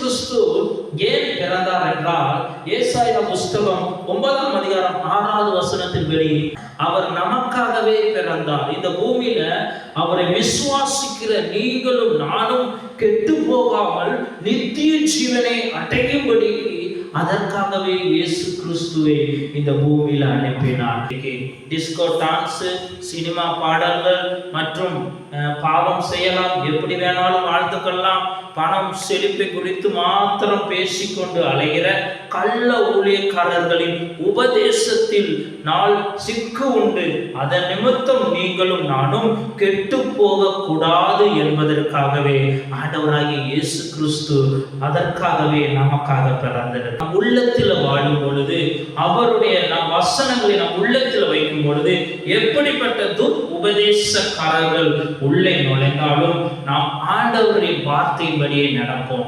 கிறிஸ்து ஏன் பிறந்தார் என்றால், ஏசாயா புஸ்தகம் 9ஆம் அதிகாரம் 6வது வசனத்தின்படி அவர் நமக்காகவே பிறந்தார். இந்த பூமியில அவரை விசுவாசிக்கிற நீங்களும் நானும் கெட்டு போகாமல் நித்திய ஜீவனை அடையும்படி அதற்காகவே இயேசு கிறிஸ்துவை இந்த பூமியில அனுப்பினார். டிஸ்கோ டான்ஸ், சினிமா பாடல்கள் மற்றும் பாவம் செய்யலாம், எப்படி வேணாலும் வாழ்ந்து கொள்ளலாம், பணம் செழிப்பை குறித்து மாத்திரம் பேசிக்கொண்டு அலைகிற கள்ள ஊழியக்காரர்களின் உபதேசத்தில் நாள் சிக்கு உண்டு. அதன் நிமித்தம் நீங்களும் நானும் கெட்டு போக கூடாது என்பதற்காகவே ஆண்டவராகிய இயேசு கிறிஸ்து அதற்காகவே நமக்காக பிறந்தார். நம் உள்ளத்தில் வாழும் பொழுது, அவருடைய வசனங்களை நம் உள்ளத்தில் வைக்கும் பொழுது, எப்படிப்பட்ட உபதேசக்காரர்கள் உள்ளே நுழைந்தாலும் நாம் ஆண்டவருடைய வார்த்தையின்படியே நடப்போம்.